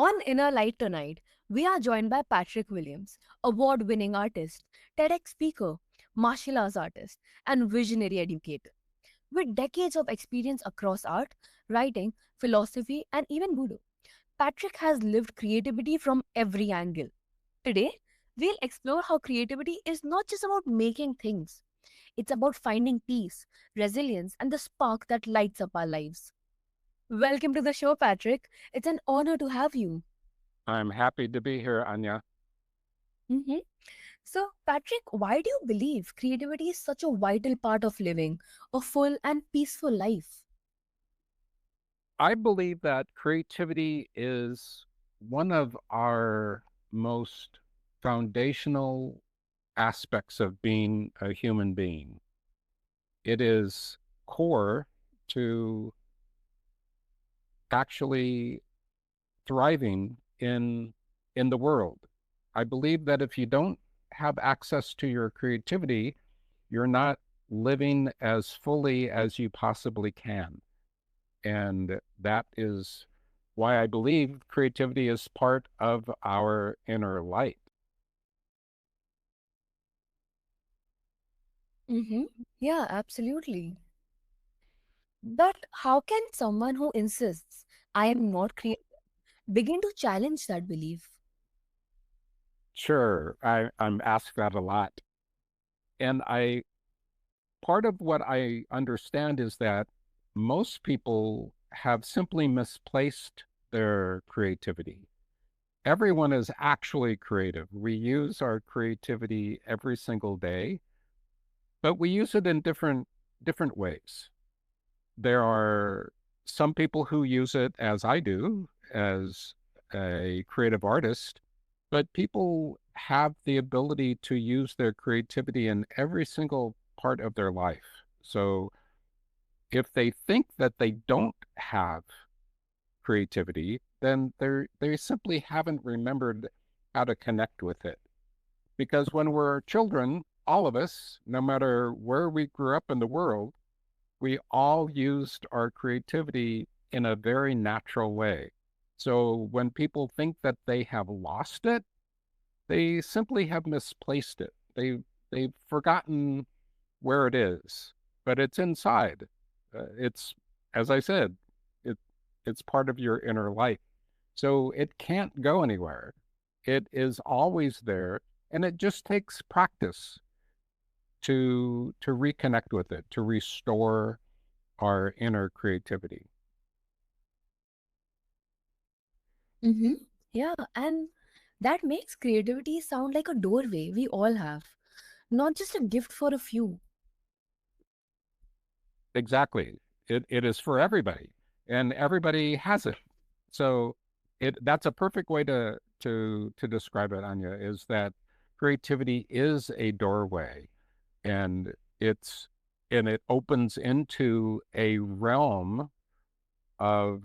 On Inner Light tonight, we are joined by Patrick Williams, award winning artist, TEDx speaker, martial arts artist, and visionary educator. With decades of experience across art, writing, philosophy, and even Budo, Patrick has lived creativity from every angle. Today, we'll explore how creativity is not just about making things, it's about finding peace, resilience, and the spark that lights up our lives. Welcome to the show, Patrick. It's an honor to have you. I'm happy to be here, Anya. Mhm. So, Patrick, why do you believe creativity is such a vital part of living a full and peaceful life? I believe that creativity is one of our most foundational aspects of being a human being. It is core to actually thriving in the world. I believe that if you don't have access to your creativity, you're not living as fully as you possibly can. And that is why I believe creativity is part of our inner light. Mm-hmm. Yeah, absolutely. But how can someone who insists, I am not creative, begin to challenge that belief? Sure, I'm asked that a lot. And part of what I understand is that most people have simply misplaced their creativity. Everyone is actually creative. We use our creativity every single day, but we use it in different ways. There are some people who use it as I do, as a creative artist, but people have the ability to use their creativity in every single part of their life. So if they think that they don't have creativity, then they simply haven't remembered how to connect with it. Because when we're children, all of us, no matter where we grew up in the world, we all used our creativity in a very natural way. So when people think that they have lost it, they simply have misplaced it. They've forgotten where it is, but it's inside. It's, as I said, it it's part of your inner life. So it can't go anywhere. It is always there, and it just takes practice to reconnect with it, to restore our inner creativity. Mm-hmm. Yeah, and that makes creativity sound like a doorway we all have, not just a gift for a few. Exactly. It is for everybody, and everybody has it. So that's a perfect way to describe it, Anya, is that creativity is a doorway, and it's and it opens into a realm of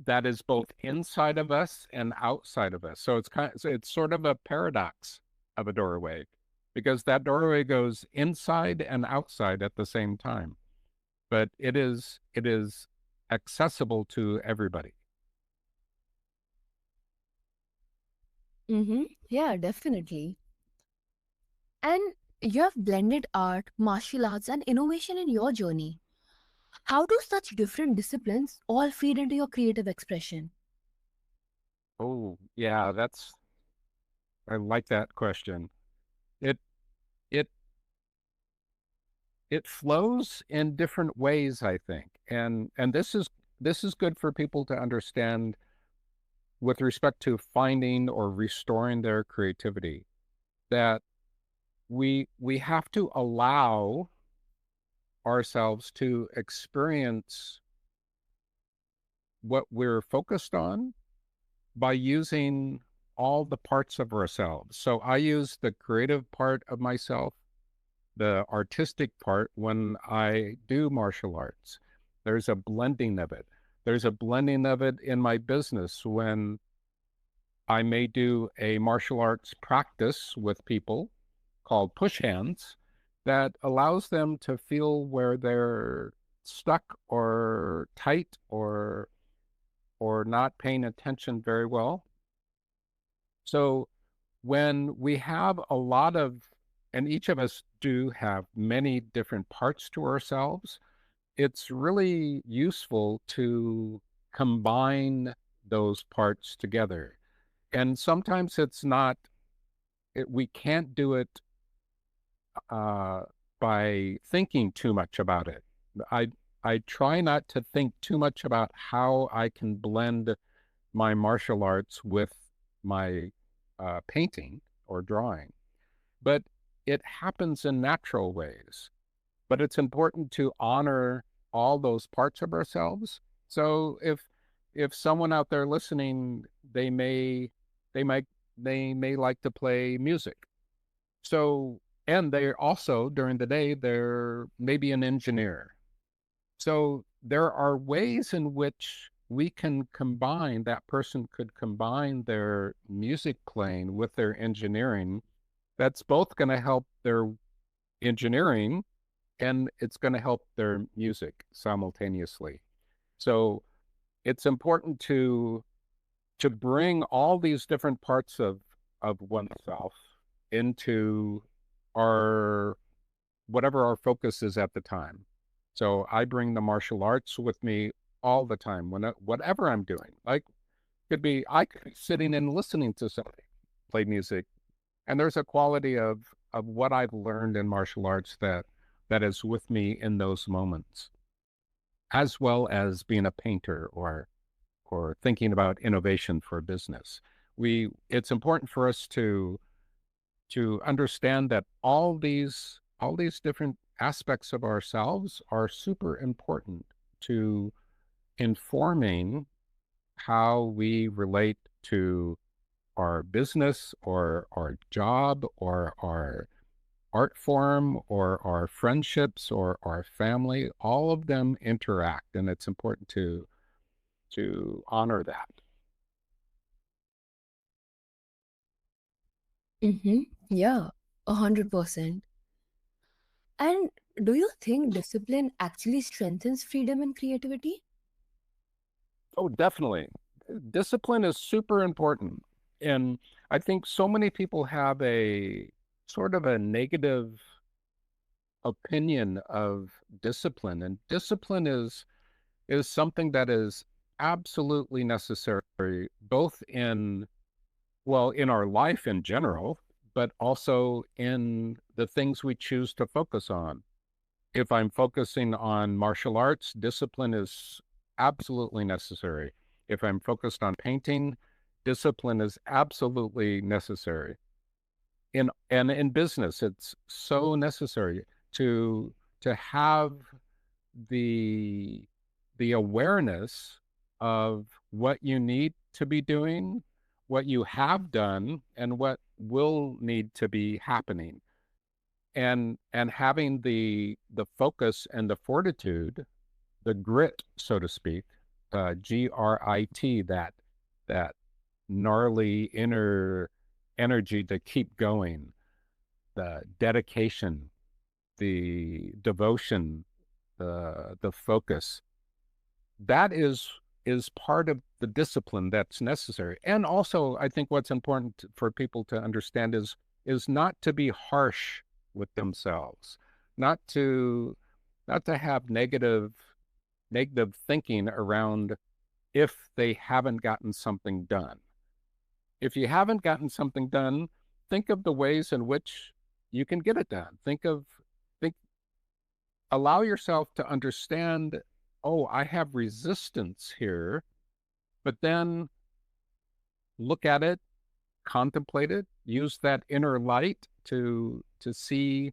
that is both inside of us and outside of us. So it's sort of a paradox of a doorway, because that doorway goes inside and outside at the same time. But it is accessible to everybody. Mm-hmm. Yeah, definitely. And you have blended art, martial arts, and innovation in your journey. How do such different disciplines all feed into your creative expression? Oh, yeah, that's I like that question. It it it flows in different ways, I think. And this is good for people to understand with respect to finding or restoring their creativity, that we have to allow ourselves to experience what we're focused on by using all the parts of ourselves. So I use the creative part of myself, the artistic part when I do martial arts. There's a blending of it. There's a blending of it in my business when I may do a martial arts practice with people called push hands that allows them to feel where they're stuck or tight or not paying attention very well. So when we have a lot of, and each of us do have many different parts to ourselves, it's really useful to combine those parts together. And sometimes it's not, we can't do it uh, by thinking too much about it. I I try not to think too much about how I can blend my martial arts with my painting or drawing, but it happens in natural ways. But it's important to honor all those parts of ourselves. So if someone out there listening, they might they may like to play music. So and they're also during the day they're maybe an engineer. So there are ways in which we can combine, that person could combine their music playing with their engineering. That's both going to help their engineering and it's going to help their music simultaneously. So it's important to bring all these different parts of oneself into our whatever our focus is at the time. So I bring the martial arts with me all the time when whatever I'm doing. Like I could be sitting and listening to somebody play music, and there's a quality of what I've learned in martial arts that is with me in those moments, as well as being a painter or thinking about innovation for a business. It's important for us to understand that all these different aspects of ourselves are super important to informing how we relate to our business or our job or our art form or our friendships or our family. All of them interact, and it's important to honor that. Mm-hmm. Yeah, 100%. And do you think discipline actually strengthens freedom and creativity? Oh, definitely. Discipline is super important. And I think so many people have a sort of a negative opinion of discipline. And discipline is something that is absolutely necessary, both in, well, in our life in general, but also in the things we choose to focus on. If I'm focusing on martial arts, discipline is absolutely necessary. If I'm focused on painting, discipline is absolutely necessary. In business, it's so necessary to to have the the awareness of what you need to be doing, what you have done, and what will need to be happening and having the focus and the fortitude, the grit, so to speak, grit, that gnarly inner energy to keep going, the dedication, the devotion, the focus. That is part of the discipline that's necessary. And also, I think what's important for people to understand is not to be harsh with themselves, not to not to have negative thinking around if they haven't gotten something done. If you haven't gotten something done, think of the ways in which you can get it done. Think allow yourself to understand, oh, I have resistance here, but then look at it, contemplate it, use that inner light to see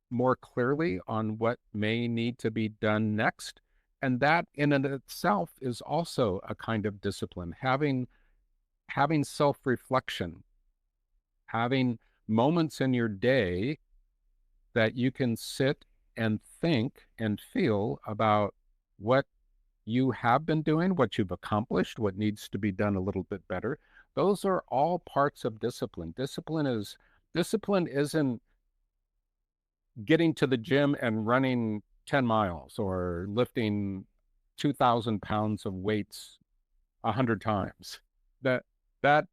more clearly on what may need to be done next. And that in and of itself is also a kind of discipline. Having self-reflection, having moments in your day that you can sit and think and feel about what you have been doing, what you've accomplished, what needs to be done a little bit better. Those are all parts of discipline. Discipline isn't getting to the gym and running 10 miles or lifting 2,000 pounds of weights 100 times. That that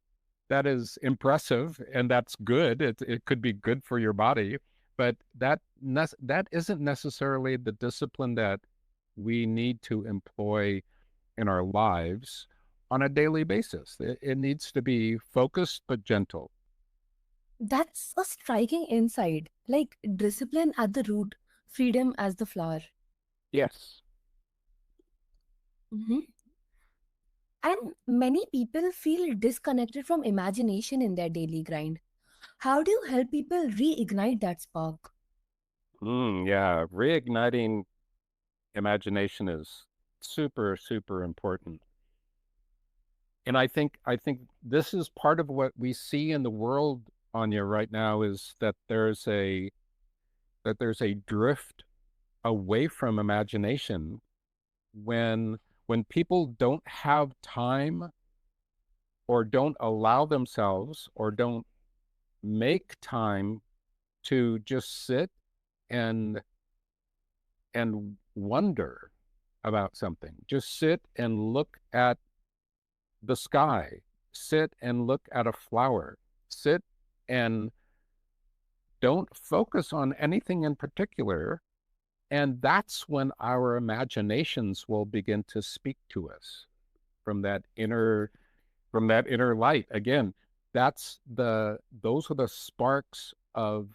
that is impressive and that's good. It could be good for your body, but that isn't necessarily the discipline that we need to employ in our lives on a daily basis. It needs to be focused but gentle. That's a striking insight. Like discipline at the root, freedom as the flower. Yes. Mhm. And many people feel disconnected from imagination in their daily grind. How do you help people reignite that spark? Yeah. Reigniting imagination is super, super important. And I think this is part of what we see in the world, Anya, right now is that there's a drift away from imagination when when people don't have time or don't allow themselves or don't make time to just sit and wonder about something. Just sit and look at the sky, sit and look at a flower, sit and don't focus on anything in particular. And that's when our imaginations will begin to speak to us from that inner light. Again, those are the sparks of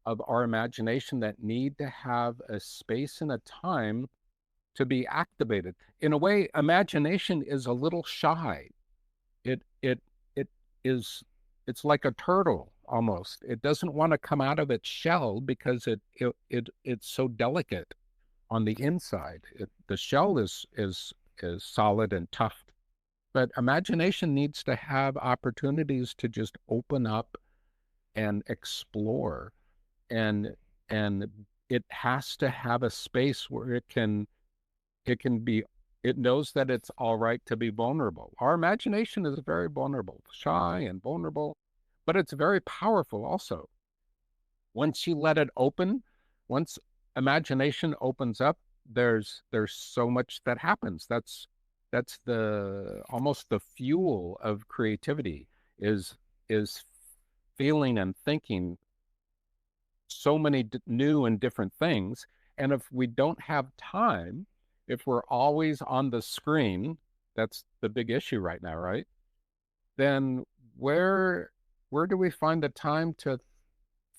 our imagination that need to have a space and a time to be activated. In a way, imagination is a little shy. It is it's like a turtle almost. It doesn't want to come out of its shell because it's so delicate on the inside. The shell is solid and tough, but imagination needs to have opportunities to just open up and explore, and and it has to have a space where it can be it knows that it's all right to be vulnerable. Our imagination is very vulnerable, shy and vulnerable, but it's very powerful also. Once you let it open, once imagination opens up, there's so much that happens. That's the almost the fuel of creativity is is feeling and thinking so many new and different things. And if we don't have time, if we're always on the screen, that's the big issue right now, right? Then where where do we find the time to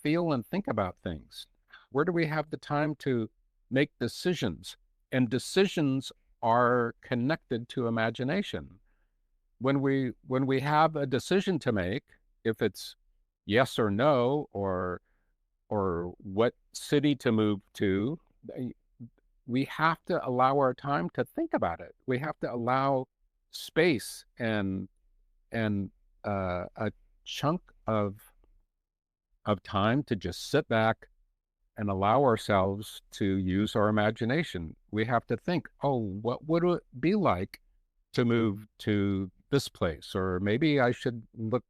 feel and think about things? Where do we have the time to make decisions? And decisions are connected to imagination. When we have a decision to make, if it's yes or no, or what city to move to, we have to allow our time to think about it. We have to allow space and a chunk of time to just sit back and allow ourselves to use our imagination. We have to think, oh, what would it be like to move to this place? Or maybe I should look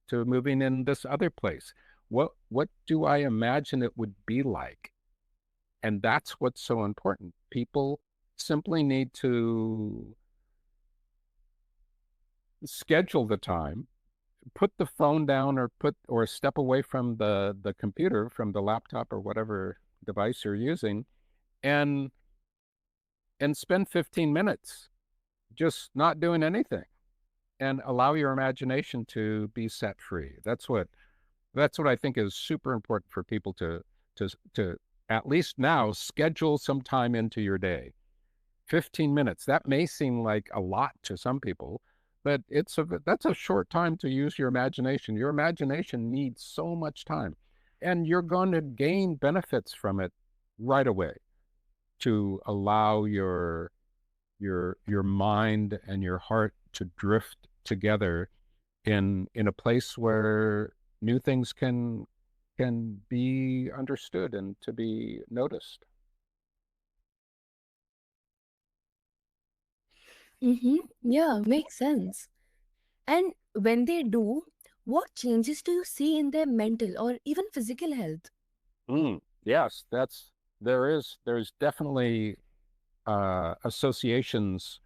to moving in this other place. What do I imagine it would be like? And that's what's so important. People simply need to schedule the time, put the phone down or step away from the computer, from the laptop or whatever device you're using, and spend 15 minutes just not doing anything and allow your imagination to be set free. That's what I think is super important for people to at least now schedule some time into your day. 15 minutes. That may seem like a lot to some people, but that's a short time to use your imagination. Your imagination needs so much time, and you're going to gain benefits from it right away to allow your mind and your heart to drift together in a place where new things can be understood and to be noticed. Mm-hmm. Yeah, makes sense. And when they do, what changes do you see in their mental or even physical health? Yes, there's definitely associations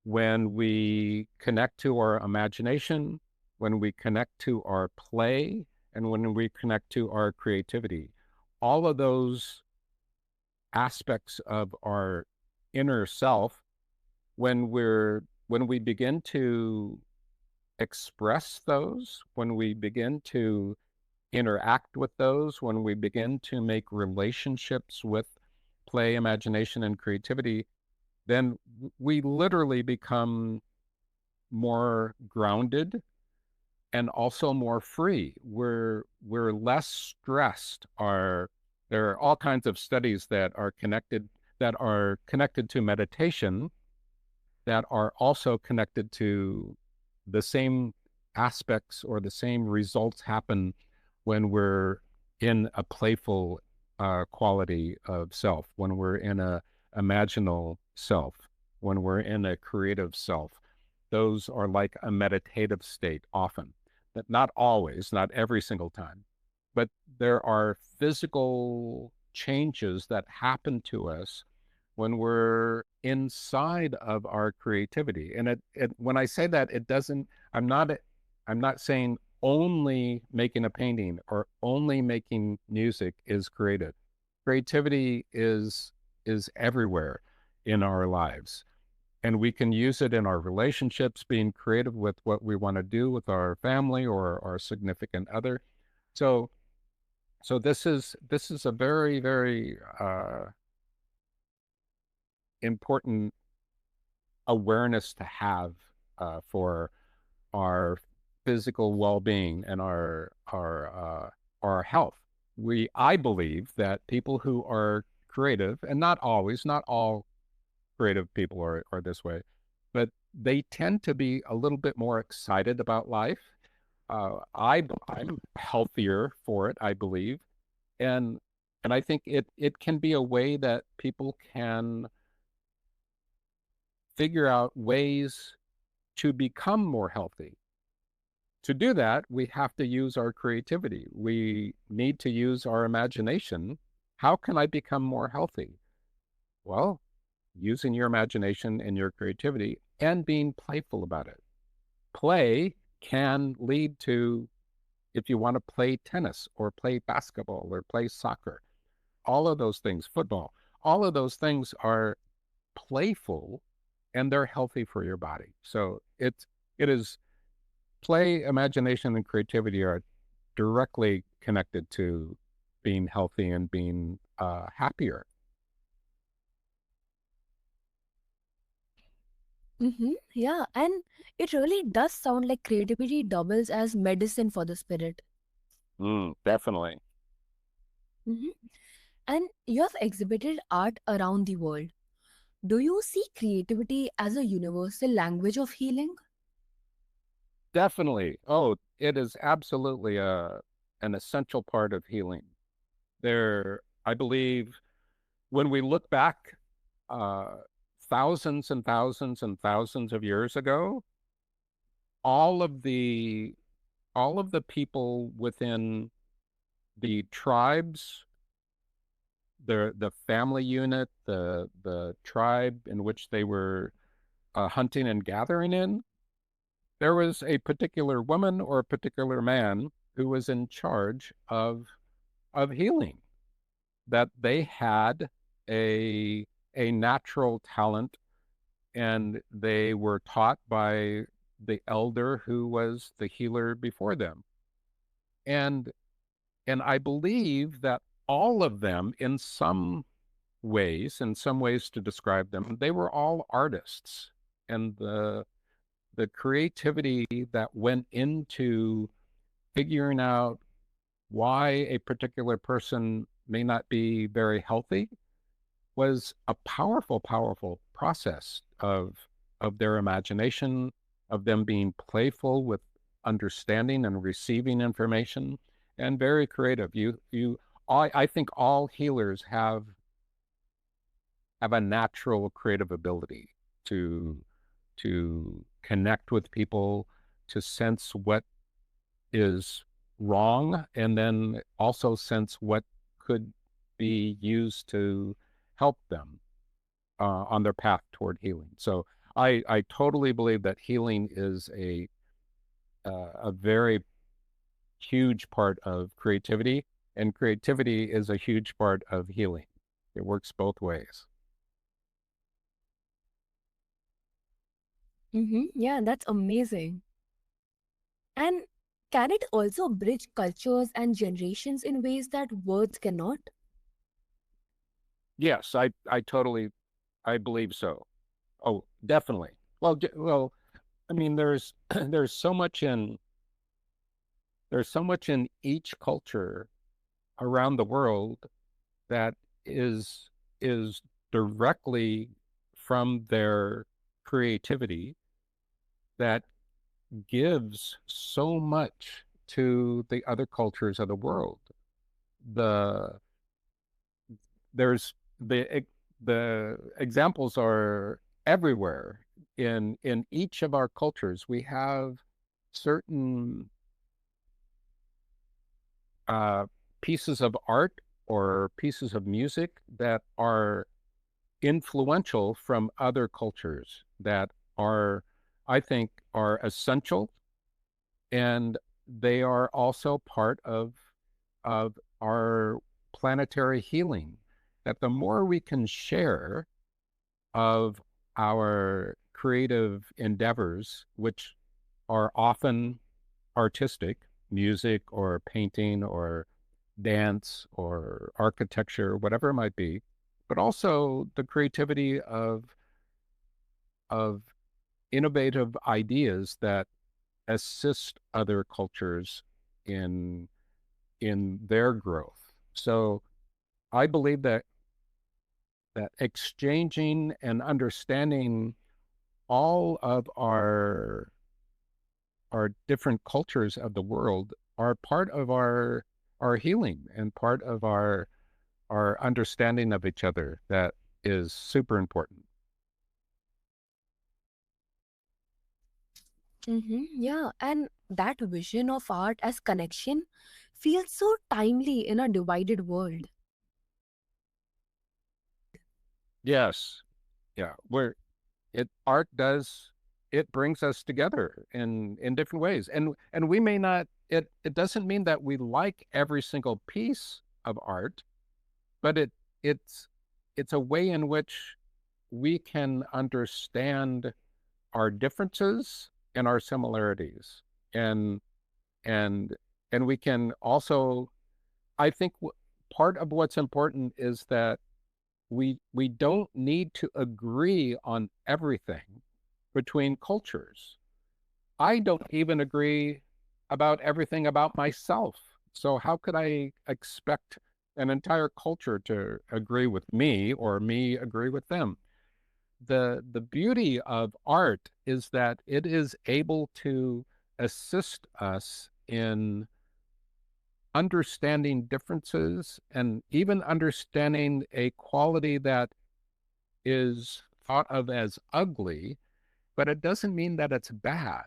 when we connect to our imagination, when we connect to our play, and when we connect to our creativity. All of those aspects of our inner self, when we begin to express those, when we begin to interact with those, when we begin to make relationships with play, imagination, and creativity, then we literally become more grounded and also more free. We're less stressed. There are all kinds of studies that are connected to meditation that are also connected to the same aspects or the same results happen when we're in a playful quality of self, when we're in a imaginal self, when we're in a creative self. Those are like a meditative state often, but not always, not every single time. But there are physical changes that happen to us when we're inside of our creativity. And when I say that, it doesn't, I'm not saying only making a painting or only making music is creative. Creativity is everywhere in our lives. And we can use it in our relationships, being creative with what we want to do with our family or our significant other. So this is a very, very important awareness to have for our physical well-being and our health. I believe that people who are creative, and not always, not all creative people are this way, but they tend to be a little bit more excited about life. I'm healthier for it, I believe, and I think it can be a way that people can figure out ways to become more healthy. To do that, we have to use our creativity. We need to use our imagination. How can I become more healthy? Well, using your imagination and your creativity and being playful about it. Play can lead to, if you want to play tennis or play basketball or play soccer, all of those things, football, all of those things are playful and they're healthy for your body. So it is play, imagination, and creativity are directly connected to being healthy and being happier. Yeah, and it really does sound like creativity doubles as medicine for the spirit. Definitely. hmm And you have exhibited art around the world. Do you see creativity as a universal language of healing? Definitely. Oh, it is absolutely an essential part of healing. I believe, when we look back uh, thousands and thousands and thousands of years ago, all of the all of the people within the tribes, the family unit, the tribe in which they were hunting and gathering in, there was a particular woman or a particular man who was in charge of healing. That they had a a natural talent, and they were taught by the elder who was the healer before them. And I believe that all of them, in some ways to describe them, they were all artists. And the creativity that went into figuring out why a particular person may not be very healthy was a powerful, powerful process of their imagination, of them being playful with understanding and receiving information, and very creative. I think all healers have a natural creative ability to connect with people, to sense what is wrong, and then also sense what could be used to help them on their path toward healing. So I totally believe that healing is a very huge part of creativity, and creativity is a huge part of healing. It works both ways. Yeah, that's amazing. And can it also bridge cultures and generations in ways that words cannot? Yes, I totally I believe so. Oh, definitely. Well, I mean, there's so much in there's so much in each culture around the world that is is directly from their creativity that gives so much to the other cultures of the world. The there's the examples are everywhere in each of our cultures. We have certain uh, pieces of art or pieces of music that are influential from other cultures that are, I think, are essential, and they are also part of our planetary healing. That the more we can share of our creative endeavors, which are often artistic, music or painting or dance or architecture, whatever it might be, but also the creativity of innovative ideas that assist other cultures in in their growth. So I believe that exchanging and understanding all of our different cultures of the world are part of our healing and part of our understanding of each other that is super important. Yeah, and that vision of art as connection feels so timely in a divided world. Yes. Yeah. Where it art does it brings us together in different ways. And we may not it doesn't mean that we like every single piece of art, but it's it's a way in which we can understand our differences and our similarities, and and and we can also, I think, part of what's important is that we don't need to agree on everything between cultures. I don't even agree about everything about myself. So how could I expect an entire culture to agree with me or me agree with them? The beauty of art is that it is able to assist us in understanding differences and even understanding a quality that is thought of as ugly, but it doesn't mean that it's bad.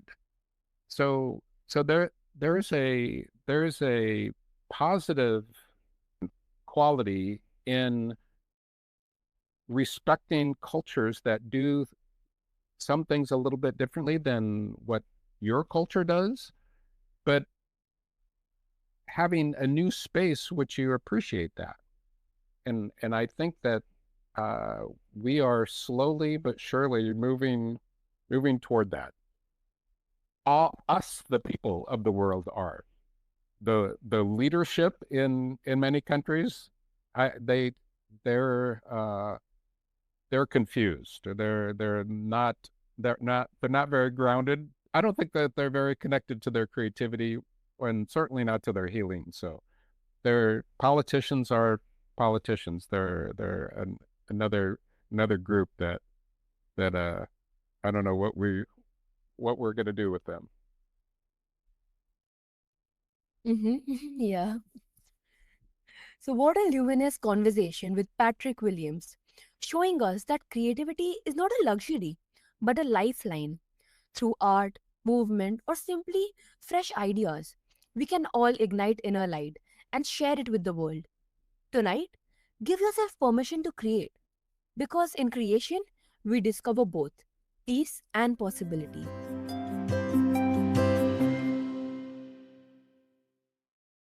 So there's a positive quality in respecting cultures that do some things a little bit differently than what your culture does, but having a new space which you appreciate that. And I think that uh, we are slowly but surely moving toward that. All us, the people of the world, are the leadership in many countries. I they're they're confused. They're not very grounded. I don't think that they're very connected to their creativity, and certainly not to their healing. So their politicians are politicians. Another another group that I don't know what we're going to do with them. Yeah. So, what a luminous conversation with Patrick Williams, showing us that creativity is not a luxury, but a lifeline. Through art, movement, or simply fresh ideas, we can all ignite inner light and share it with the world. Tonight, give yourself permission to create, because in creation, we discover both peace, and possibility.